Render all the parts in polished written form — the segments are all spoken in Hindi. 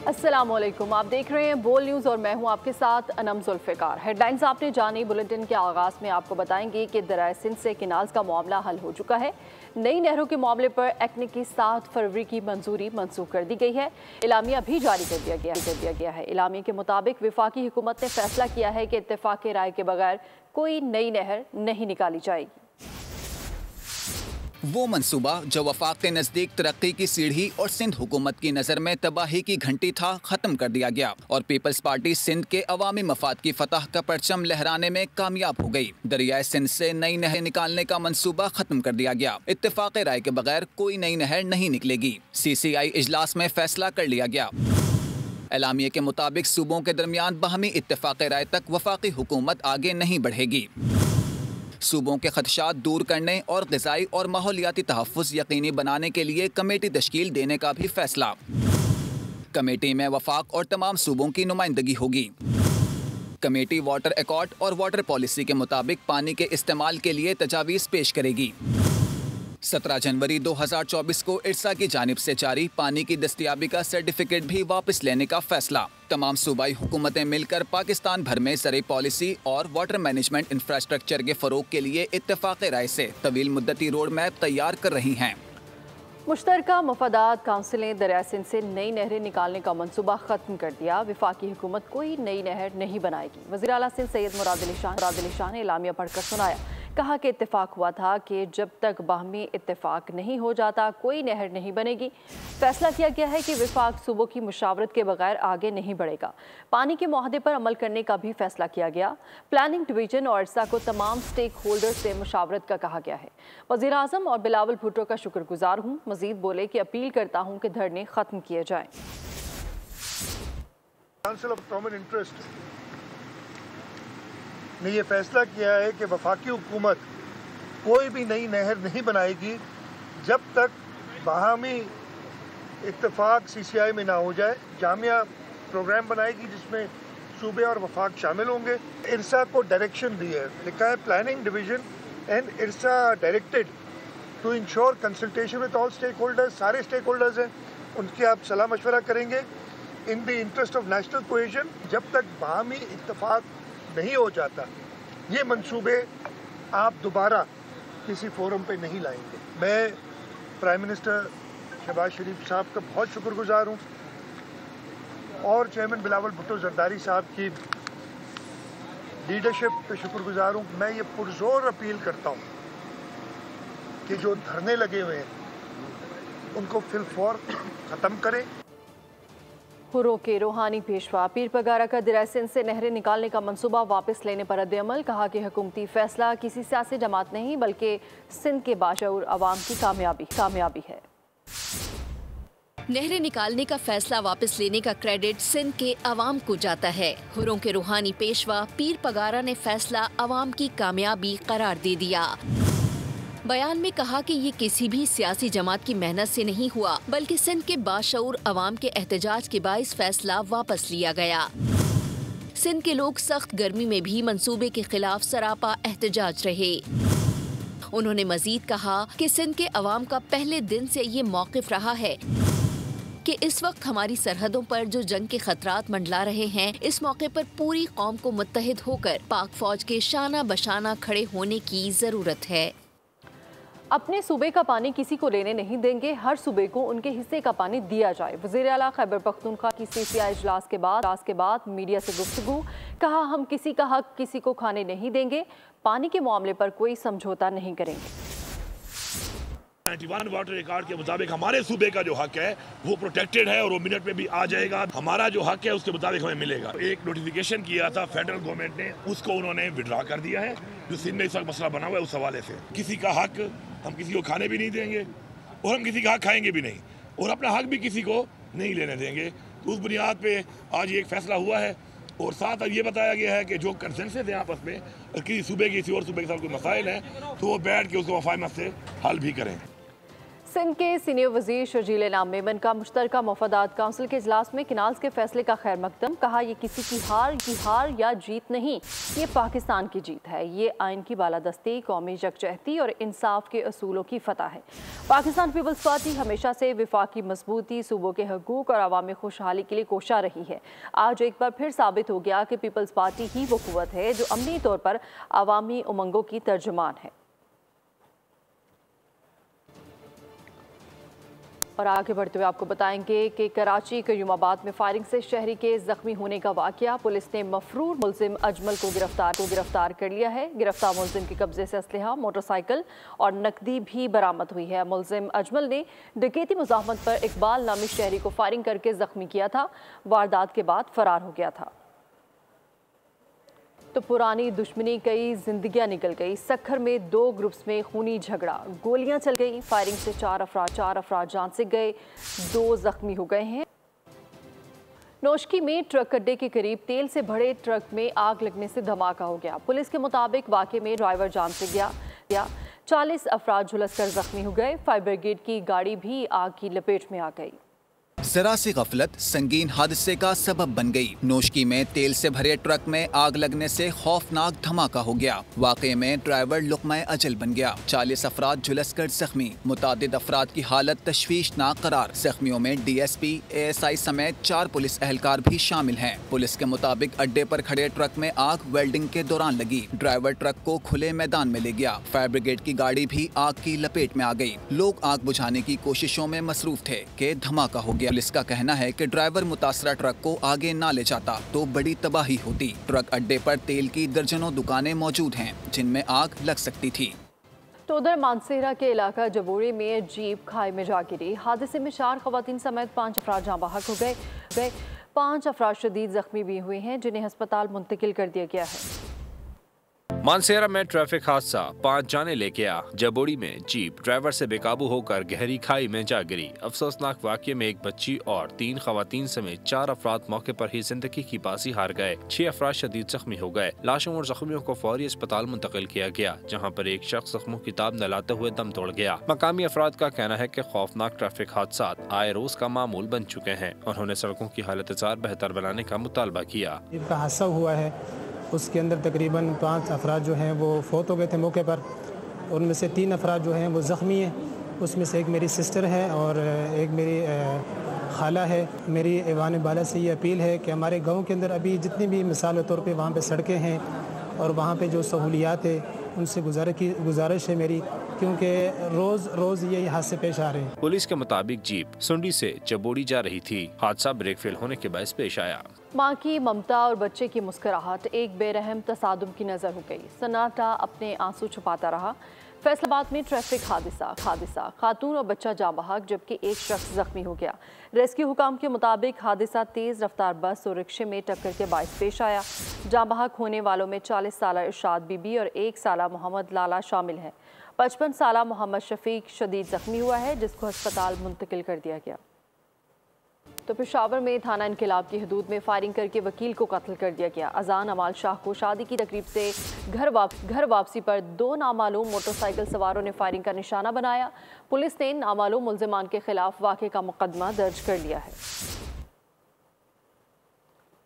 अस्सलामुअलैकुम, आप देख रहे हैं बोल न्यूज़ और मैं हूं आपके साथ अनम जुल्फ़िकार। हेडलाइंस आपने जानी। बुलेटिन के आगाज़ में आपको बताएंगे कि दरियाए सिंध से किनाल्स का मामला हल हो चुका है। नई नहरों के मामले पर एक्ने की 7 फरवरी की मंजूरी मंसूख कर दी गई है। इलामिया भी जारी कर दिया गया है। इलामिया के मुताबिक वफाकी हुकूमत ने फैसला किया है कि इत्तेफाक राय के बगैर कोई नई नहर नहीं निकाली जाएगी। वो मंसूबा जो वफाक के नजदीक तरक्की की सीढ़ी और सिंध हुकूमत की नजर में तबाही की घंटी था, खत्म कर दिया गया और पीपल्स पार्टी सिंध के अवामी मफाद की फतह का परचम लहराने में कामयाब हो गई। दरियाए सिंध से नई नहर निकालने का मंसूबा खत्म कर दिया गया। इत्तेफाक राय के बगैर कोई नई नहर नहीं निकलेगी। CCI इजलास में फैसला कर लिया गया। एलामिया के मुताबिक सूबों के दरमियान बाहमी इत्तेफाक राय तक वफाकी हुकूमत आगे नहीं बढ़ेगी। सूबों के खदशात दूर करने और ग़िज़ाई और माहौलियाती तहफ़्फ़ुज़ यकीनी बनाने के लिए कमेटी तश्कील देने का भी फैसला। कमेटी में वफाक और तमाम सूबों की नुमाइंदगी होगी। कमेटी वाटर एकॉर्ड और वाटर पॉलिसी के मुताबिक पानी के इस्तेमाल के लिए तजावीज़ पेश करेगी। 17 जनवरी 2024 को इरसा की जानिब से जारी पानी की दस्तयाबी का सर्टिफिकेट भी वापस लेने का फैसला। तमाम सूबाई हुकूमतें मिलकर पाकिस्तान भर में ज़राई पॉलिसी और वाटर मैनेजमेंट इंफ्रास्ट्रक्चर के फ़रोग के लिए इत्तेफाक राय से तवील मुद्दती रोड मैप तैयार कर रही हैं। मुश्तरका मफादात काउंसिलें दरिया सिंध से नई नहरें निकालने का मंसूबा खत्म कर दिया। वफाकी हुकूमत कोई नई नहर नहीं बनाएगी। वज़ीर आला सिंध सैयद मुराद अली शाह ने इलामिया पढ़कर सुनाया। कहा कि इत्तेफाक हुआ था कि जब तक बाहमी इत्तेफाक नहीं हो जाता कोई नहर नहीं बनेगी। फैसला किया गया है कि वफाक सूबों की मुशावरत के बगैर आगे नहीं बढ़ेगा। पानी के मुआहदे पर अमल करने का भी फैसला किया गया। प्लानिंग डिवीजन और इरसा को तमाम स्टेक होल्डर्स से मुशावरत का कहा गया है। वज़ीर आज़म और बिलावल भुट्टो का शुक्रगुजार हूँ। मजीद बोले कि अपील करता हूँ कि धरने खत्म किए जाएं। काउंसिल ऑफ कॉमन इंटरेस्ट ने यह फैसला किया है कि वफाकी हुकूमत कोई भी नई नहर नहीं बनाएगी जब तक बाहमी इत्तेफाक CCI में ना हो जाए। जामिया प्रोग्राम बनाएगी जिसमें सूबे और वफाक शामिल होंगे। इरसा को डायरेक्शन दी है, लिखा है planning division and IRSA directed to ensure consultation with all stakeholders. सारे स्टेक होल्डर्स हैं, उनके आप सलाह मशवरा करेंगे in the interest of national cohesion. जब तक बाहमी इत्तेफाक नहीं हो जाता ये मंसूबे आप दोबारा किसी फोरम पे नहीं लाएंगे। मैं प्राइम मिनिस्टर शहबाज शरीफ साहब का बहुत शुक्रगुजार हूँ और चेयरमैन बिलावल भुट्टो जरदारी साहब की लीडरशिप पे शुक्रगुजार हूँ। मैं ये पुरजोर अपील करता हूँ कि जो धरने लगे हुए हैं उनको फिलफौर ख़त्म करें। हुर्रों के रूहानी पेशवा पीर पगारा का दरिया सिंध से नहरें निकालने का मंसूबा वापस लेने पर रद्द-ए-अमल। कहा कि हुकूमती फैसला किसी सियासी जमात नहीं बल्कि सिंध के बाशऊर अवाम की कामयाबी है। नहरें निकालने का फैसला वापस लेने का क्रेडिट सिंध के अवाम को जाता है। हुर्रों के रूहानी पेशवा पीर पगारा ने फैसला अवाम की कामयाबी करार दे दिया। बयान में कहा कि ये किसी भी सियासी जमात की मेहनत से नहीं हुआ बल्कि सिंध के बाशऊर अवाम के एहतजाज के बाइस फैसला वापस लिया गया। सिंध के लोग सख्त गर्मी में भी मंसूबे के खिलाफ सरापा एहतजाज रहे। उन्होंने मजीद कहा कि सिंध के अवाम का पहले दिन से ये मौक़िफ़ रहा है कि इस वक्त हमारी सरहदों पर जो जंग के खतरात मंडला रहे हैं, इस मौके पर पूरी कौम को मुत्तहिद होकर पाक फौज के शाना बशाना खड़े होने की ज़रूरत है। अपने सूबे का पानी किसी को लेने नहीं देंगे, हर सूबे को उनके हिस्से का पानी दिया जाए। वज़ीर आला खैबर पख्तूनख्वा की CCI इजलास के बाद मीडिया से गुफ्तगू। कहा हम किसी का हक किसी को खाने नहीं देंगे, पानी के मामले पर कोई समझौता नहीं करेंगे। 91 वाटर रिकॉर्ड के मुताबिक हमारे सूबे का जो हक है वो प्रोटेक्टेड है और वो मिनट में भी आ जाएगा। हमारा जो हक है उसके मुताबिक हमें मिलेगा। एक नोटिफिकेशन किया था फेडरल गवर्नमेंट ने, उसको उन्होंने विड्रॉ कर दिया है। जो सिंध में इस वक्त मसला बना हुआ है उस हवाले से किसी का हक हम किसी को खाने भी नहीं देंगे और हम किसी का हक खाएंगे भी नहीं और अपना हक भी किसी को नहीं लेने देंगे। तो उस बुनियाद पे आज ये एक फैसला हुआ है और साथ ये बताया गया है कि जो कंसेंसस है आपस में और किसी सूबे की किसी और सूबे के साथ कोई मसाइल हैं तो वो बैठ के उसको वफायमत से हल भी करें। सिंध के सीनियर वजीर शर्जील इनाम मेमन का मुश्तरका मफादात काउंसिल के इजलास में किनाल्स के फैसले का खैर मकदम। कहा, ये किसी की हार या जीत नहीं, ये पाकिस्तान की जीत है। ये आइन की बालादस्ती, कौमी यकजहती और इंसाफ के असूलों की फतह है। पाकिस्तान पीपल्स पार्टी हमेशा से विफाकी मजबूती, सूबों के हकूक और अवामी खुशहाली के लिए कोशा रही है। आज एक बार फिर साबित हो गया कि पीपल्स पार्टी ही वो कुव्वत है जो अमली तौर पर अवामी उमंगों की तर्जुमान है। और आगे बढ़ते हुए आपको बताएंगे कि कराची कयूमाबाद में फायरिंग से शहरी के जख्मी होने का वाकया। पुलिस ने मफरूर मुलजिम अजमल को गिरफ्तार कर लिया है। गिरफ्तार मुलजिम के कब्जे से असलहा, मोटरसाइकिल और नकदी भी बरामद हुई है। मुलजिम अजमल ने डकैती मुज़ाहमत पर इकबाल नामी शहरी को फायरिंग करके जख्मी किया था। वारदात के बाद फरार हो गया था। तो पुरानी दुश्मनी कई जिंदगियां निकल गई। सक्खर में 2 ग्रुप्स में खूनी झगड़ा, गोलियां चल गई। फायरिंग से 4 अफराद जान से गए, 2 जख्मी हो गए हैं। नौशकी में ट्रक अड्डे के करीब तेल से भरे ट्रक में आग लगने से धमाका हो गया। पुलिस के मुताबिक वाक़े में ड्राइवर जान से गया। 40 अफराद झुलसकर जख्मी हो गए। फायर ब्रिगेड की गाड़ी भी आग की लपेट में आ गई। जरा सी गफलत संगीन हादसे का सबब बन गई। नौशकी में तेल से भरे ट्रक में आग लगने से खौफनाक धमाका हो गया। वाक़े में ड्राइवर लुक़मा अजल बन गया। 40 अफराद झुलसकर जख्मी। मुतादिद अफराद की हालत तशवीशनाक करार। जख्मियों में DSP, ASI समेत 4 पुलिस एहलकार भी शामिल हैं। पुलिस के मुताबिक अड्डे पर खड़े ट्रक में आग वेल्डिंग के दौरान लगी। ड्राइवर ट्रक को खुले मैदान में ले गया। फायर ब्रिगेड की गाड़ी भी आग की लपेट में आ गई। लोग आग बुझाने की कोशिशों में मसरूफ थे कि धमाका हो गया। पुलिस का कहना है कि ड्राइवर मुतासरा ट्रक को आगे ना ले जाता तो बड़ी तबाही होती। ट्रक अड्डे पर तेल की दर्जनों दुकानें मौजूद हैं जिनमें आग लग सकती थी। तो उधर मानसेरा के इलाका जबोड़ी में जीप खाई में जा गिरी। हादसे में 4 खवातीन समेत 5 अफराद जाँ बहक हो गए। 5 अफराद शदीद जख्मी भी हुए हैं जिन्हें अस्पताल मुंतकिल कर दिया गया है। मानसेरा में ट्रैफिक हादसा, 5 जाने ले गया। जबोड़ी में जीप ड्राइवर से बेकाबू होकर गहरी खाई में जा गिरी। अफसोसनाक वाक़ये में 1 बच्ची और 3 खवातीन समेत 4 अफराद मौके पर ही जिंदगी की बाजी हार गए। 6 अफराद शदीद जख्मी हो गए। लाशों और जख्मियों को फौरी अस्पताल मुंतकिल किया गया, जहाँ पर एक शख्स जख्मों की ताब न लाते हुए दम तोड़ गया। मकामी अफराद का कहना है कि खौफनाक ट्रैफिक हादसा आए रोज का मामूल बन चुके हैं। उन्होंने सड़कों की हालत बेहतर बनाने का मुतालबा किया। हादसा हुआ है, उसके अंदर तकरीबन 5 अफराद जो हैं वो फौत हो गए थे मौके पर। उनमें से 3 अफराद जो हैं वो ज़ख्मी हैं। उसमें से एक मेरी सिस्टर है और एक मेरी खाला है। मेरी ऐवान बाला से ये अपील है कि हमारे गांव के अंदर अभी जितनी भी मिसाल तौर पे वहाँ पे सड़कें हैं और वहाँ पे जो सहूलियात है उनसे गुजारिश है मेरी, क्योंकि रोज़ यही हादसे पेश आ रहे हैं। पुलिस के मुताबिक जीप सुंडी से चबोड़ी जा रही थी। हादसा ब्रेक फेल होने के बायस पेश आया। माँ की ममता और बच्चे की मुस्कुराहट एक बेरहम तसादुम की नजर हो गई। सन्नाटा अपने आंसू छुपाता रहा। फैसलाबाद में ट्रैफिक हादसा, खातून और बच्चा जाँ बहक जबकि एक शख्स जख्मी हो गया। रेस्क्यू हुकाम के मुताबिक हादसा तेज रफ्तार बस और रिक्शे में टक्कर के बायस पेश आया। जाँ बहक होने वालों में 40 साला इरशाद बीबी और 1 साला मोहम्मद लाला शामिल है। 55 साला मोहम्मद शफीक शदीद जख्मी हुआ है जिसको अस्पताल मुंतकिल कर दिया गया। तो पेशावर में थाना इनकलाब की हदूद में फायरिंग करके वकील को कत्ल कर दिया गया। अजान अमाल शाह को शादी की तकरीब से घर वापसी पर 2 नामालूम मोटरसाइकिल सवारों ने फायरिंग का निशाना बनाया। पुलिस ने नामालूम मुल्जिमान के खिलाफ वाक़े का मुकदमा दर्ज कर लिया है।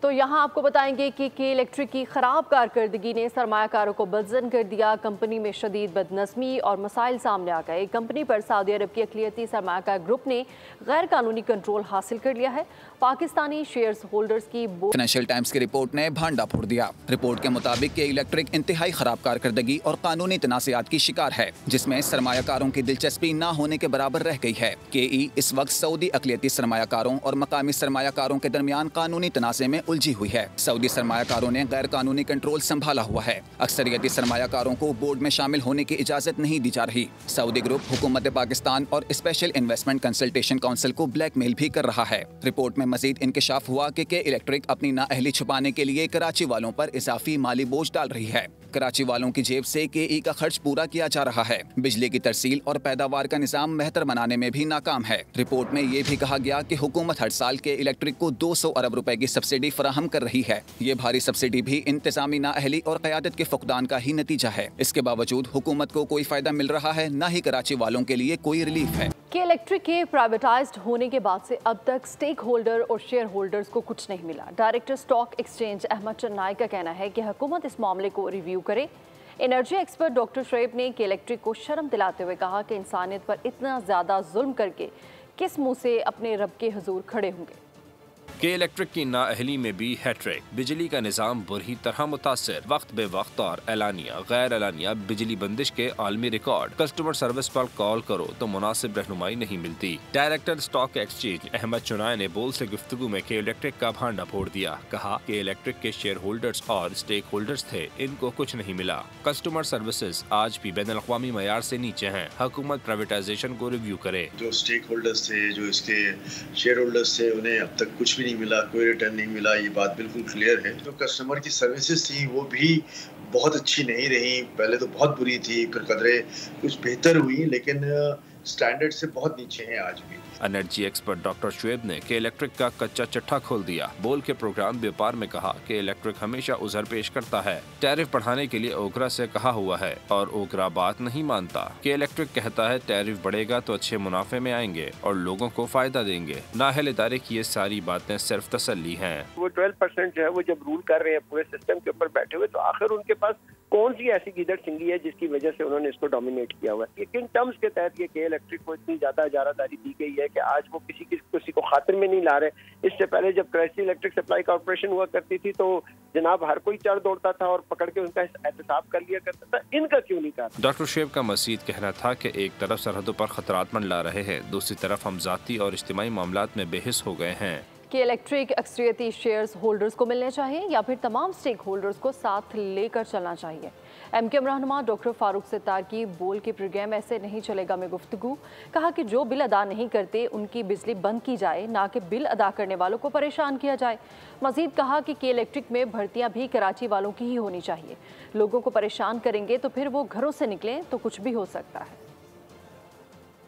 तो यहाँ आपको बताएंगे कि इलेक्ट्रिक की ख़राब कारकर्दगी ने सरमायाकारों को बदजन कर दिया। कंपनी में शदीद बदनज़मी और मसाइल सामने आ गए। कंपनी पर सऊदी अरब की अक़लियती सरमायाकार ग्रुप ने गैर कानूनी कंट्रोल हासिल कर लिया है। पाकिस्तानी शेयर्स होल्डर्स की फाइनेंशियल टाइम्स की रिपोर्ट ने भांडा फोड़ दिया। रिपोर्ट के मुताबिक के इलेक्ट्रिक इंतहाई खराब कारकर्दगी और कानूनी तनाज़ात की शिकार है, जिसमें सरमायाकारों की दिलचस्पी न होने के बराबर रह गई है। KE इस वक्त सऊदी अक़लियती सरमायाकारों और मकामी सरमायाकारों के दरमियान कानूनी तनाज़े में उलझी हुई है। सऊदी सरमायाकारों ने गैर कानूनी कंट्रोल संभाला हुआ है। अक्सरियती सरमायाकारों को बोर्ड में शामिल होने की इजाजत नहीं दी जा रही। सऊदी ग्रुप हुकूमत पाकिस्तान और स्पेशल इन्वेस्टमेंट कंसल्टेशन काउंसिल को ब्लैकमेल भी कर रहा है। रिपोर्ट में मजीद इंकशाफ हुआ कि इलेक्ट्रिक अपनी नाअहली छुपाने के लिए कराची वालों पर इजाफी माली बोझ डाल रही है। कराची वालों की जेब से KE का खर्च पूरा किया जा रहा है। बिजली की तरसील और पैदावार का निजाम बेहतर बनाने में भी नाकाम है। रिपोर्ट में ये भी कहा गया कि हुकूमत हर साल के इलेक्ट्रिक को 200 अरब रुपए की सब्सिडी फराहम कर रही है। ये भारी सब्सिडी भी इंतजामी नाअहली और क़यादत के फुकदान का ही नतीजा है। इसके बावजूद हुकूमत को कोई फायदा मिल रहा है, न ही कराची वालों के लिए कोई रिलीफ है। के इलेक्ट्रिक के प्राइवेटाइज्ड होने के बाद से अब तक स्टेक होल्डर और शेयर होल्डर्स को कुछ नहीं मिला। डायरेक्टर स्टॉक एक्सचेंज अहमद चन्नाई का कहना है कि हुकूमत इस मामले को रिव्यू करे। एनर्जी एक्सपर्ट डॉक्टर शुएब ने के इलेक्ट्रिक को शर्म दिलाते हुए कहा कि इंसानियत पर इतना ज़्यादा जुल्म करके किस मुंह से अपने रब के हुजूर खड़े होंगे। के इलेक्ट्रिक की नाअहली में भी हैट्रिक। बिजली का निज़ाम बुरी तरह मुतासिर, वक्त बे वक्त और एलानिया गैर एलानिया बिजली बंदिश के आलमी रिकॉर्ड। कस्टमर सर्विस पर कॉल करो तो मुनासिब रहनुमाई नहीं मिलती। डायरेक्टर स्टॉक एक्सचेंज अहमद चुनाई ने बोल से गुफ्तगू में के इलेक्ट्रिक का भांडा फोड़ दिया। कहा कि इलेक्ट्रिक के शेयर होल्डर्स और स्टेक होल्डर्स थे, इनको कुछ नहीं मिला। कस्टमर सर्विसेज आज भी बैनुल अक़वामी मयार से नीचे हैं। हुकूमत प्राइवेटाइजेशन को रिव्यू करे। जो स्टेक होल्डर्स थे, जो इसके शेयर होल्डर्स थे, उन्हें अब तक कुछ भी नहीं मिला, कोई रिटर्न नहीं मिला, ये बात बिल्कुल क्लियर है। जो कस्टमर की सर्विसेज थी वो भी बहुत अच्छी नहीं रही। पहले तो बहुत बुरी थी, फिर कदरे कुछ बेहतर हुई, लेकिन स्टैंडर्ड से बहुत नीचे हैं आज भी। एनर्जी एक्सपर्ट डॉक्टर शुएब ने के इलेक्ट्रिक का कच्चा चिट्ठा खोल दिया। बोल के प्रोग्राम व्यापार में कहा कि इलेक्ट्रिक हमेशा उज़र पेश करता है। टैरिफ बढ़ाने के लिए ओकरा से कहा हुआ है और ओकरा बात नहीं मानता। के इलेक्ट्रिक कहता है टैरिफ बढ़ेगा तो अच्छे मुनाफे में आएंगे और लोगों को फायदा देंगे। नाहल इदारे की ये सारी बातें सिर्फ तसल्ली हैं। वो 12% जो है वो जब रूल कर रहे हैं पूरे सिस्टम के ऊपर बैठे हुए, तो आखिर उनके पास कौन सी ऐसी गीदड़ सिंगी है जिसकी वजह से उन्होंने इसको डोमिनेट किया हुआ है। किन टर्म्स के तहत ये के इलेक्ट्रिक को इतनी ज्यादा इजारादारी दी गई है कि आज वो किसी को खातिर में नहीं ला रहे। इससे पहले जब कराची इलेक्ट्रिक सप्लाई कॉर्पोरेशन हुआ करती थी तो जनाब हर कोई चढ़ दौड़ता था और पकड़ के उनका एहतसाब कर लिया करता था। इनका क्यों नहीं कर? डॉक्टर शुएब का मजीद कहना था कि एक तरफ सरहदों पर खतरात मंडला रहे हैं, दूसरी तरफ हम जाती और इज्तिमाई मामलात में बेहिस हो गए हैं। कि इलेक्ट्रिक अक्सरियती शेयर्स होल्डर्स को मिलने चाहिए या फिर तमाम स्टेक होल्डर्स को साथ लेकर चलना चाहिए। एमकेएम रहनुमा डॉक्टर फारूक सितार की बोल के प्रोग्राम ऐसे नहीं चलेगा में गुफ्तगू। कहा कि जो बिल अदा नहीं करते उनकी बिजली बंद की जाए, ना कि बिल अदा करने वालों को परेशान किया जाए। मजीद कहा कि इलेक्ट्रिक में भर्तियां भी कराची वालों की ही होनी चाहिए। लोगों को परेशान करेंगे तो फिर वो घरों से निकलें तो कुछ भी हो सकता है।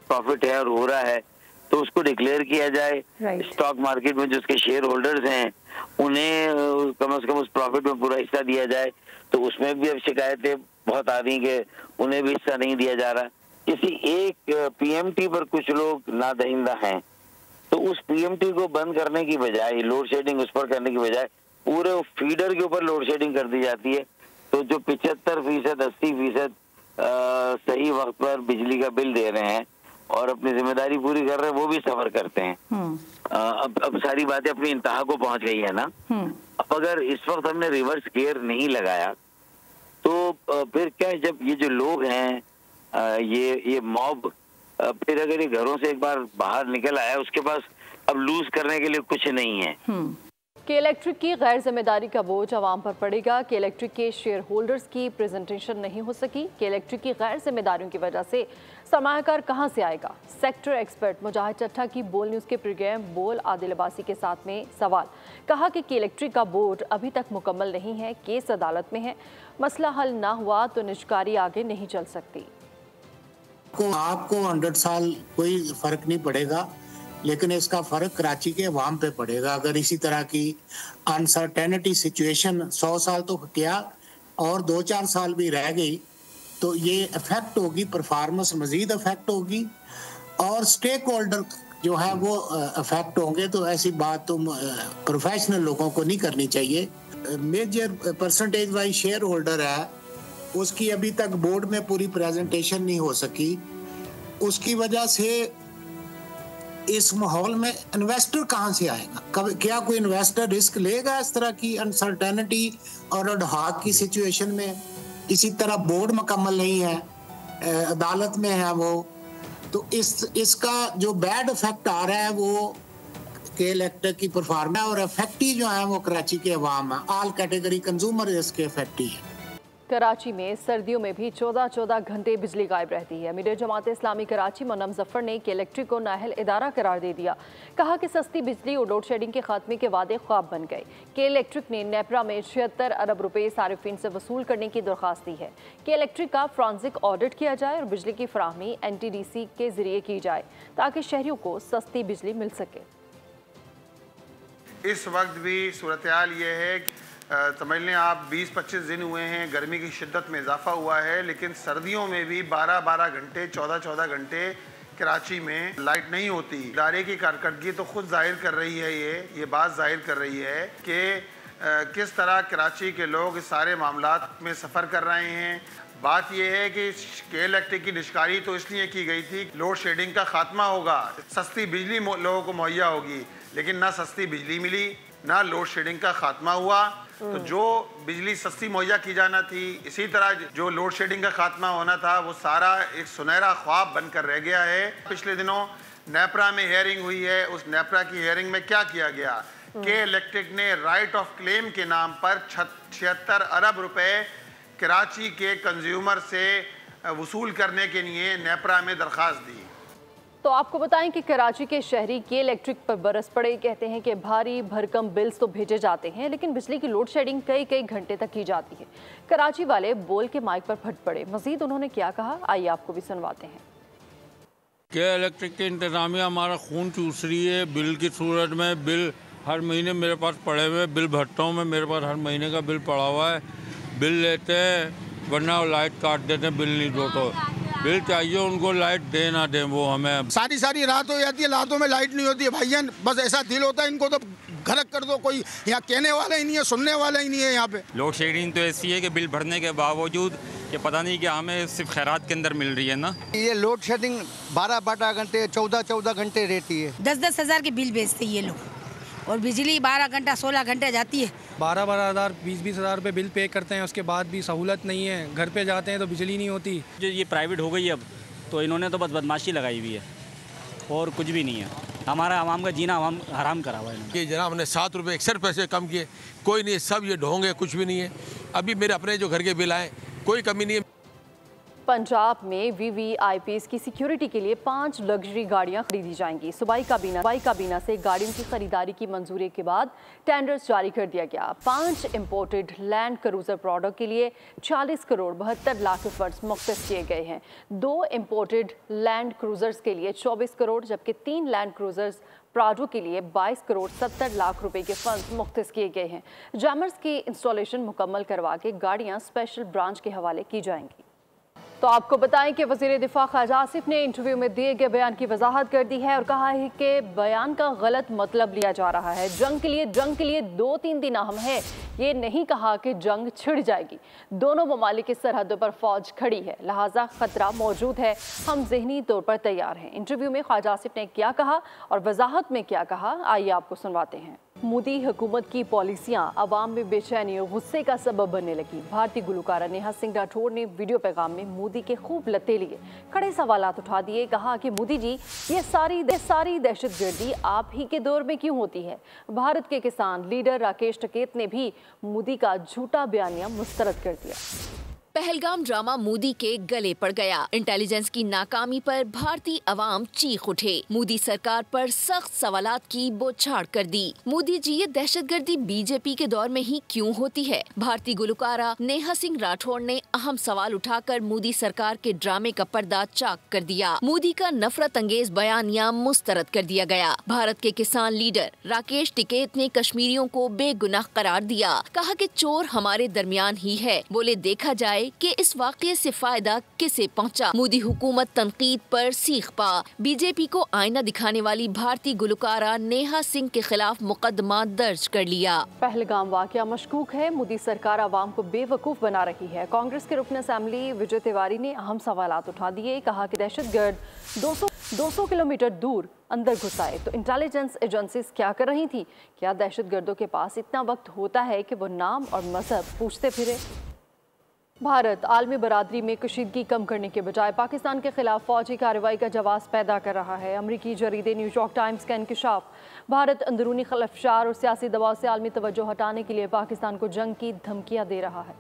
प्रॉफिट है और हो रहा है तो उसको डिक्लेयर किया जाए। स्टॉक मार्केट में जो उसके शेयर होल्डर्स हैं उन्हें कम से कम उस प्रॉफिट में पूरा हिस्सा दिया जाए। तो उसमें भी अब शिकायतें बहुत आ रही कि उन्हें भी हिस्सा नहीं दिया जा रहा। किसी एक पीएमटी पर कुछ लोग नादहिंदा हैं, तो उस पीएमटी को बंद करने की बजाय, लोड शेडिंग उस पर करने की बजाय पूरे फीडर के ऊपर लोड शेडिंग कर दी जाती है। तो जो 75%, 80% सही वक्त पर बिजली का बिल दे रहे हैं और अपनी जिम्मेदारी पूरी कर रहे हैं, वो भी सफर करते हैं। अब सारी बातें अपनी इंतहा को पहुंच गई है ना। अब अगर इस वक्त हमने रिवर्स गियर नहीं लगाया तो फिर क्या, जब ये जो लोग हैं ये मॉब फिर अगर ये घरों से एक बार बाहर निकल आया, उसके पास अब लूज करने के लिए कुछ नहीं है। कि इलेक्ट्रिक की गैर जिम्मेदारी का बोझ आवाम पर पड़ेगा। कि इलेक्ट्रिक के शेयर होल्डर्स की प्रेजेंटेशन नहीं हो सकी। कि इलेक्ट्रिक की गैर जिम्मेदारियों की वजह से सरमायाकार कहां से आएगा। सेक्टर एक्सपर्ट मुजाहिद चट्टा की बोल न्यूज़ के प्रोग्राम बोल आदिल अब्बासी के साथ में सवाल। कहा कि इलेक्ट्रिक का बोर्ड अभी तक मुकम्मल नहीं है, केस अदालत में है, मसला हल ना हुआ तो निजकारी आगे नहीं चल सकती। आपको 100 साल कोई फर्क नहीं पड़ेगा, लेकिन इसका फर्क कराची के अवाम पे पड़ेगा। अगर इसी तरह की अनसर्टेनिटी सिचुएशन 100 साल तो क्या और 2-4 साल भी रह गई तो ये इफेक्ट होगी, परफॉर्मेंस मजीद इफेक्ट होगी और स्टेक होल्डर जो है वो इफेक्ट होंगे। तो ऐसी बात तो प्रोफेशनल लोगों को नहीं करनी चाहिए। Major percentage wise shareholder है, उसकी अभी तक बोर्ड में पूरी प्रेजेंटेशन नहीं हो सकी। उसकी वजह से इस माहौल में इन्वेस्टर कहां से आएगा? क्या कोई इन्वेस्टर रिस्क लेगा इस तरह की अनसर्टेनिटी और अडहॉक की सिचुएशन में? इसी तरह बोर्ड मुकम्मल नहीं है, अदालत में है वो। तो इसका जो बैड इफेक्ट आ रहा है वो के इलेक्ट्रिक की परफॉर्मेंस और इफेक्टी जो है वो कराची के अवाम है, ऑल कैटेगरी कंज्यूमर इसके इफेक्टी है। कराची में सर्दियों में भी 14-14 घंटे बिजली गायब रहती है। मीडिया जमात इस्लामी कराची मुन्नम जफर ने के इलेक्ट्रिक को नाअहल इदारा करार दे दिया। कहा कि सस्ती बिजली और लोड शेडिंग के खात्मे के वादे ख्वाब बन गए। के इलेक्ट्रिक ने नेपरा में 76 अरब रुपए सारिफिन से वसूल करने की दरख्वास्त दी है। के इलेक्ट्रिक का फॉरेंसिक ऑडिट किया जाए और बिजली की फराहमी NTDC के जरिए की जाए ताकि शहरियों को सस्ती बिजली मिल सके। इस वक्त भी सूरत हाल ये है, समझ लें आप 20-25 दिन हुए हैं, गर्मी की शिद्दत में इजाफा हुआ है, लेकिन सर्दियों में भी 12-12 घंटे 14-14 घंटे कराची में लाइट नहीं होती। इदारे की कारकर्दगी तो खुद जाहिर कर रही है, ये बात जाहिर कर रही है कि किस तरह कराची के लोग इस सारे मामलात में सफ़र कर रहे हैं। बात यह है कि के इलेक्ट्रिक की निष्कारी तो इसलिए की गई थी, लोड शेडिंग का खात्मा होगा, सस्ती बिजली लोगों को मुहैया होगी, लेकिन ना सस्ती बिजली मिली, ना लोड शेडिंग का खात्मा हुआ। तो जो बिजली सस्ती मुहैया की जाना थी, इसी तरह जो लोड शेडिंग का खात्मा होना था, वो सारा एक सुनहरा ख्वाब बनकर रह गया है। पिछले दिनों नेपरा में हेयरिंग हुई है, उस नेपरा की हेयरिंग में क्या किया गया के इलेक्ट्रिक ने राइट ऑफ क्लेम के नाम पर 76 अरब रुपए कराची के कंज्यूमर से वसूल करने के लिए नेपरा में दरख्वास्त दी। तो आपको बताएं कि कराची के शहरी के इलेक्ट्रिक पर बरस पड़े। कहते हैं कि भारी भरकम बिल्स तो भेजे जाते हैं, लेकिन बिजली की लोड शेडिंग कई घंटे तक की जाती है। कराची वाले बोल के माइक पर फट पड़े। मजीद उन्होंने क्या कहा, आइए आपको भी सुनवाते हैं। के इलेक्ट्रिक की इंतजामिया हमारा खून चूस रही है। बिल की सूरत में बिल हर महीने मेरे पास पड़े हुए, बिल भरता हूँ मैं, मेरे पास हर महीने का बिल पड़ा हुआ है। बिल लेते हैं वरना लाइट काट देते हैं, बिल नहीं दो तो बिल चाहिए उनको, लाइट दे ना दे वो हमें। सारी रात हो जाती है, रातों में लाइट नहीं होती है भैया। बस ऐसा दिल होता है इनको तो घरक कर दो, कोई यहाँ कहने वाला ही नहीं है, सुनने वाला ही नहीं है यहाँ पे। लोड शेडिंग तो ऐसी है कि बिल भरने के बावजूद ये पता नहीं कि हमें सिर्फ खैरात के अंदर मिल रही है ना। ये लोड शेडिंग 12 घंटे 14 घंटे रहती है। 10 हज़ार के बिल भेजते ये लोग, और बिजली 12 घंटा 16 घंटे जाती है। 12 हज़ार 20 हज़ार रुपये बिल पे करते हैं, उसके बाद भी सहूलत नहीं है। घर पे जाते हैं तो बिजली नहीं होती। जो ये प्राइवेट हो गई अब तो इन्होंने तो बस बदमाशी लगाई हुई है और कुछ भी नहीं है। हमारा आवाम का जीना हराम करा हुआ है। कि जनाब हमने 7 रुपये 61 पैसे कम किए, कोई नहीं, सब ये ढोंगे, कुछ भी नहीं है। अभी मेरे अपने जो घर के बिल आए कोई कमी नहीं है। पंजाब में VVIPs की सिक्योरिटी के लिए 5 लग्जरी गाड़ियां खरीदी जाएंगी। सूबाई काबीना से गाड़ियों की खरीदारी की मंजूरी के बाद टेंडर्स जारी कर दिया गया। 5 इंपोर्टेड लैंड क्रूजर प्रोडक्ट के लिए 40 करोड़ 72 लाख के फंड्स मुख्तस किए गए हैं। 2 इंपोर्टेड लैंड क्रूजर्स के लिए 24 करोड़, जबकि 3 लैंड क्रूजर्स प्राडो के लिए 22 करोड़ 70 लाख रुपए के फंड्स मुख्तस किए गए हैं। जैमर्स की इंस्टॉलेशन मुकम्मल करवा के गाड़ियां स्पेशल ब्रांच के हवाले की जाएंगी। तो आपको बताएं कि वज़ीर दिफा ख्वाजा आसिफ ने इंटरव्यू में दिए गए बयान की वजाहत कर दी है और कहा है कि बयान का गलत मतलब लिया जा रहा है। जंग के लिए 2-3 दिन अहम है, ये नहीं कहा कि जंग छिड़ जाएगी। दोनों ममालिक की सरहदों पर फौज खड़ी है, लिहाजा खतरा मौजूद है, हम ज़हनी तौर पर तैयार हैं। इंटरव्यू में ख्वाजा आसिफ ने क्या कहा और वजाहत में क्या कहा, आइए आपको सुनवाते हैं। मोदी हुकूमत की पॉलिसियां अवाम में बेचैनी और गुस्से का सबब बनने लगी। भारतीय गुलकारा नेहा सिंह राठौर ने वीडियो पैगाम में मोदी के खूब लत्ते लिए, कड़े सवालात उठा दिए। कहा कि मोदी जी, ये सारी दहशतगर्दी आप ही के दौर में क्यों होती है। भारत के किसान लीडर राकेश टिकैत ने भी मोदी का झूठा बयानिया मुस्तरद कर दिया। पहलगाम ड्रामा मोदी के गले पड़ गया। इंटेलिजेंस की नाकामी पर भारतीय अवाम चीख उठे। मोदी सरकार पर सख्त सवालात की बौछार कर दी। मोदी जी, ये दहशतगर्दी बीजेपी के दौर में ही क्यों होती है। भारतीय गुलकारा नेहा सिंह राठौर ने अहम सवाल उठाकर मोदी सरकार के ड्रामे का पर्दा चाक कर दिया। मोदी का नफरत अंगेज बयानिया मुस्तरद कर दिया गया। भारत के किसान लीडर राकेश टिकैत ने कश्मीरियों को बेगुनाह करार दिया। कहा कि चोर हमारे दरमियान ही है। बोले, देखा जाए कि इस वाक़ये से फायदा किसे पहुंचा। मोदी हुकूमत तनकीद पर सीख पा। बीजेपी को आईना दिखाने वाली भारतीय गुलकारा नेहा सिंह के खिलाफ मुकदमा दर्ज कर लिया। पहलगाम वाक़या मशकूक है, मोदी सरकार आवाम को बेवकूफ़ बना रही है। कांग्रेस के रुकन असेंबली विजय तिवारी ने अहम सवालात उठा दिए। कहा कि दहशतगर्द 200 किलोमीटर दूर अंदर घुस आए तो इंटेलिजेंस एजेंसीज क्या कर रही थी। क्या दहशतगर्दों के पास इतना वक्त होता है कि वो नाम और मजहब पूछते फिरे। भारत आलमी बरादरी में कशीदगी कम करने के बजाय पाकिस्तान के खिलाफ फौजी कार्रवाई का जवाब पैदा कर रहा है। अमरीकी जरीदे न्यूयॉर्क टाइम्स का इंकशाफ, भारत अंदरूनी खलफशार और सियासी दबाव से आलमी तवज्जो हटाने के लिए पाकिस्तान को जंग की धमकियां दे रहा है।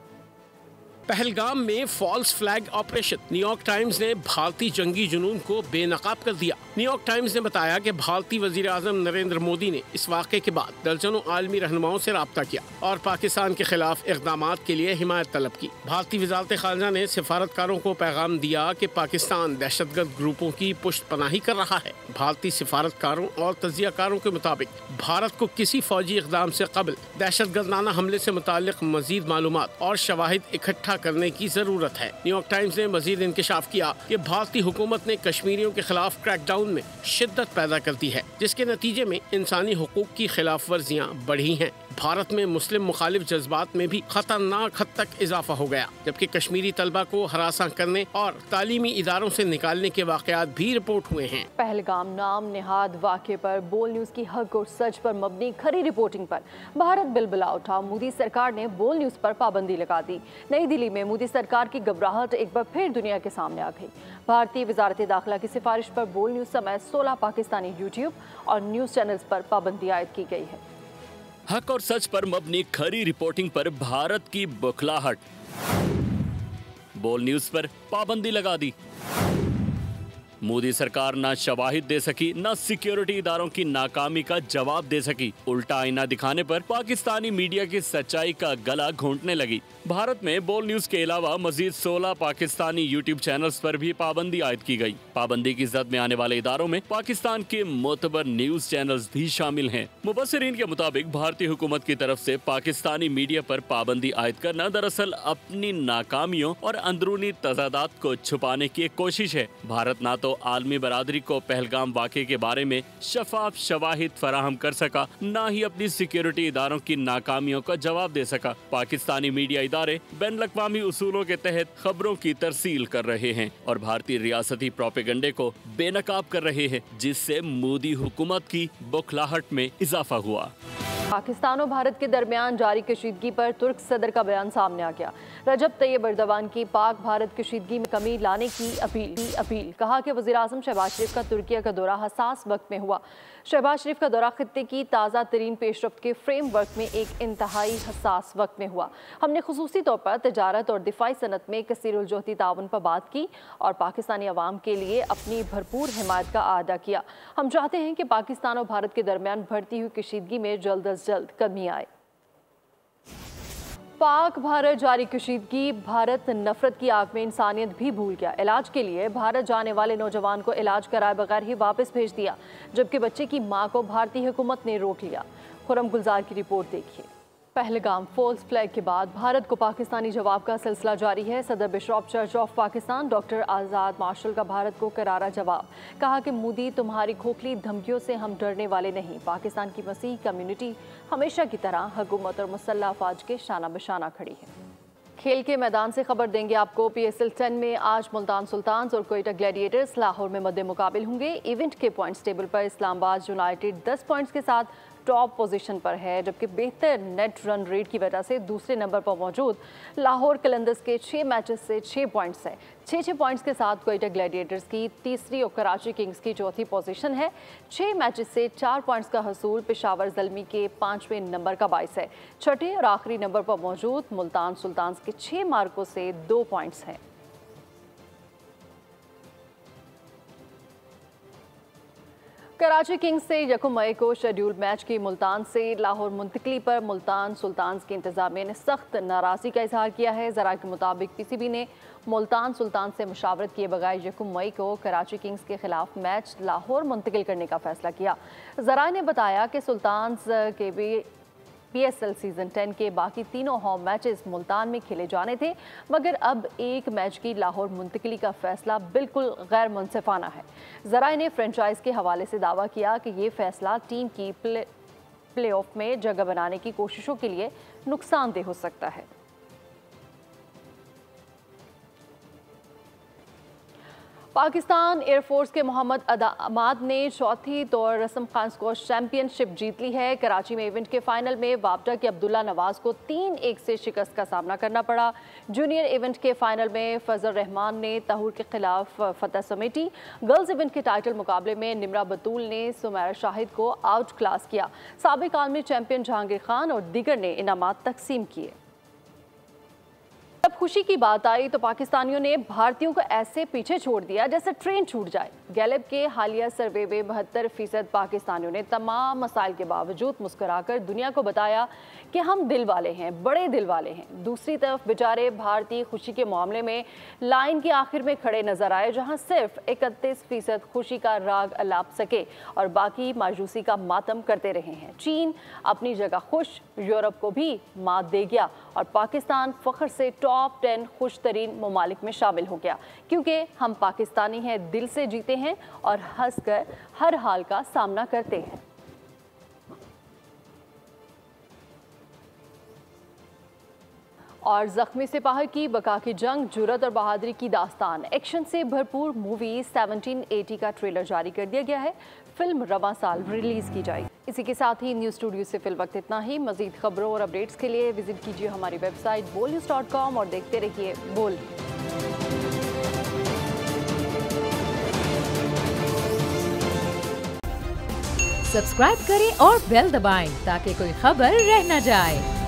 पहलगाम में false flag operation, New York times ने भारतीय जंगी जुनून को बेनकाब कर दिया। न्यूयॉर्क टाइम्स ने बताया कि भारतीय वजीर आजम नरेंद्र मोदी ने इस वाक़े के बाद दर्जनों आलमी रहनुमाओं से राब्ता किया और पाकिस्तान के खिलाफ इक़दामात के लिए हिमायत तलब की। भारतीय वज़ारत ख़ारजा ने सिफारतकारों को पैगाम दिया कि पाकिस्तान दहशतगर्द ग्रुपों की पुष्ट पनाही कर रहा है। भारतीय सिफारतकारों और तजियाकारों के मुताबिक भारत को किसी फौजी इक़दाम से कबल दहशतगर्दाना हमले से मुताल्लिक़ मज़ीद मालूमात और शवाहिद इकट्ठा करने की जरूरत है। न्यूयॉर्क टाइम्स ने मजीद इंकशाफ किया कि भारतीय हुकूमत ने कश्मीरियों के खिलाफ क्रैकडाउन में शिद्दत पैदा कर दी है, जिसके नतीजे में इंसानी हुकूक की खिलाफ वर्जियाँ बढ़ी हैं। भारत में मुस्लिम मुखालिफ जज्बात में भी खतरनाक हद तक इजाफा हो गया, जबकि कश्मीरी तलबा को हरासा करने और तालीमी इदारों से निकालने के वाकयात भी रिपोर्ट हुए हैं। पहलगाम नाम निहाद वाक़े पर बोल न्यूज़ की हक और सच पर मबनी खरी रिपोर्टिंग पर भारत बिलबिला उठा। मोदी सरकार ने बोल न्यूज़ पर पाबंदी लगा दी। नई दिल्ली में मोदी सरकार की घबराहट एक बार फिर दुनिया के सामने आ गई। भारतीय वजारत दाखिला की सिफारिश पर बोल न्यूज़ समेत 16 पाकिस्तानी यूट्यूब और न्यूज़ चैनल्स पर पाबंदी आयद की गई है। हक और सच पर मबनी खरी रिपोर्टिंग पर भारत की बौखलाहट, बोल न्यूज़ पर पाबंदी लगा दी। मोदी सरकार ना शवाहिद दे सकी, ना सिक्योरिटी इदारों की नाकामी का जवाब दे सकी। उल्टा आईना दिखाने पर पाकिस्तानी मीडिया की सच्चाई का गला घोंटने लगी। भारत में बोल न्यूज़ के अलावा मजीद 16 पाकिस्तानी यूट्यूब चैनल्स पर भी पाबंदी आयद की गई। पाबंदी की जद में आने वाले इदारों में पाकिस्तान के मोतबर न्यूज़ चैनल्स भी शामिल हैं। मुबस्सिरीन के मुताबिक भारतीय हुकूमत की तरफ से पाकिस्तानी मीडिया पर पाबंदी आयद करना दरअसल अपनी नाकामियों और अंदरूनी तजादात को छुपाने की एक कोशिश है। भारत ना तो आलमी बरादरी को पहलगाम वाक़े के बारे में शफाफ शवाहिद फराहम कर सका, ना ही अपनी सिक्योरिटी इदारों की नाकामियों का जवाब दे सका। पाकिस्तानी मीडिया इदारे बैनुल-अक़वामी उसूलों के तहत खबरों की तरसील कर रहे हैं और भारतीय रियासती प्रोपेगंडे को बेनकाब कर रहे हैं, जिससे मोदी हुकूमत की बौखलाहट में इजाफा हुआ। पाकिस्तान और भारत के दरमियान जारी कशीदगी पर तुर्क सदर का बयान सामने आ गया। रजब तैयब एर्दोगान की पाक भारत कशीदगी में कमी लाने की अपील। कहा कि वज़ीर-ए-आज़म शहबाज शरीफ का तुर्किया का दौरा हसास वक्त में हुआ। शहबाज शरीफ का दौरा खित्ते की ताज़ा तरीन पेशरफ्त के फ्रेमवर्क में एक इंतहाई हसास वक्त में हुआ। हमने खुसूसी तौर पर तजारत और दिफाई सनत में कसीरुल-जोहती ताउन पर बात की और पाकिस्तानी अवाम के लिए अपनी भरपूर हिमायत का आदा किया। हम चाहते हैं कि पाकिस्तान और भारत के दरमियान बढ़ती हुई कशीदगी में जल्द अज जल्द कमी आए। पाक भारत जारी कशीदगी, भारत नफरत की आग में इंसानियत भी भूल गया। इलाज के लिए भारत जाने वाले नौजवान को इलाज कराए बगैर ही वापस भेज दिया, जबकि बच्चे की मां को भारतीय हुकूमत ने रोक लिया। खुरम गुलजार की रिपोर्ट देखिए। पहलगाम फॉल्स फ्लैग के बाद भारत को पाकिस्तानी जवाब का सिलसिला जारी है। सदर bishop church of Pakistan doctor Azad Marshall का भारत को करारा जवाब। कहा कि मोदी, तुम्हारी खोखली धमकियों से हम डरने वाले नहीं। पाकिस्तान की मसीह कम्युनिटी हमेशा की तरह हुकूमत और मुसल्लह अफवाज के शाना बशाना खड़ी है। खेल के मैदान से खबर देंगे आपको। PSL 10 में आज मुल्तान सुल्तान्स और कोयटा ग्लैडिएटर्स लाहौर में मद्दे मुकाबिल होंगे। इवेंट के पॉइंट्स टेबल पर इस्लामाबाद यूनाइटेड 10 पॉइंट्स के साथ टॉप पोजीशन पर है, जबकि बेहतर नेट रन रेट की वजह से दूसरे नंबर पर मौजूद लाहौर कलंदर्स के 6 मैचेस से 6 पॉइंट्स है। 6 पॉइंट्स के साथ कोयटा ग्लैडिएटर्स की तीसरी और कराची किंग्स की चौथी पोजीशन है। 6 मैचेस से 4 पॉइंट्स का हसूल पेशावर ज़ल्मी के 5वें नंबर का बाइस है। छठे और आखिरी नंबर पर मौजूद मुल्तान सुल्तान्स के 6 मार्कों से 2 पॉइंट्स हैं। कराची किंग्स से यकम मई को शेड्यूल्ड मैच की मुल्तान से लाहौर मुंतकली पर मुल्तान सुल्तान्स की इंतजामिया ने सख्त नाराज़गी का इजहार किया है। ज़रा के मुताबिक PCB ने मुल्तान सुल्तान से मुशावरत किए बगैर यकम मई को कराची किंग्स के खिलाफ मैच लाहौर मुंतकिल करने का फैसला किया। ज़रा ने बताया कि सुल्तान्स के भी PSL सीज़न 10 के बाकी तीनों होम मैचेस मुल्तान में खेले जाने थे, मगर अब एक मैच की लाहौर मुंतकिली का फैसला बिल्कुल गैर मुनसिफाना है। ज़राए ने फ्रेंचाइज के हवाले से दावा किया कि ये फैसला टीम की प्ले ऑफ में जगह बनाने की कोशिशों के लिए नुकसानदेह हो सकता है। पाकिस्तान एयरफोर्स के मोहम्मद अमाद ने चौथी तौर रस्म खान स्क्वॉश चैंपियनशिप जीत ली है। कराची में इवेंट के फाइनल में वापडा के अब्दुल्ला नवाज को 3-1 से शिकस्त का सामना करना पड़ा। जूनियर इवेंट के फाइनल में फजल रहमान ने तहूर के खिलाफ फतह समेटी। गर्ल्स इवेंट के टाइटल मुकाबले में निमरा बतूल ने सुमैरा शाहिद को आउट क्लास किया। साबिक आलमी चैंपियन जहांगीर खान और दीगर ने इनामात तकसीम किए। जब खुशी की बात आई तो पाकिस्तानियों ने भारतीयों को ऐसे पीछे छोड़ दिया जैसे ट्रेन छूट जाए। गैलेब के हालिया सर्वे में 72% पाकिस्तानियों ने तमाम मसाइल के बावजूद मुस्कुराकर दुनिया को बताया कि हम दिल वाले हैं, बड़े दिल वाले हैं। दूसरी तरफ बेचारे भारतीय खुशी के मामले में लाइन के आखिर में खड़े नजर आए, जहां सिर्फ 31% खुशी का राग अलाप सके और बाकी मायूसी का मातम करते रहे हैं। चीन अपनी जगह खुश, यूरोप को भी मात दे गया और पाकिस्तान फख्र से टॉप टॉप 10 खुश तरीन ममालिक में शामिल हो गया, क्योंकि हम पाकिस्तानी हैं, दिल से जीते हैं और हंसकर हर हाल का सामना करते हैं। और जख्मी सिपाही की बका की जंग, जुर्रत और बहादुरी की दास्तान, एक्शन से भरपूर मूवी 1780 का ट्रेलर जारी कर दिया गया है। फिल्म रवां साल रिलीज की जाएगी। इसी के साथ ही न्यूज़ स्टूडियो से फिल वक्त इतना ही। मजीद खबरों और अपडेट्स के लिए विजिट कीजिए हमारी वेबसाइट bolnews.com और देखते रहिए बोल। सब्सक्राइब करें और बेल दबाएं ताकि कोई खबर रह न जाए।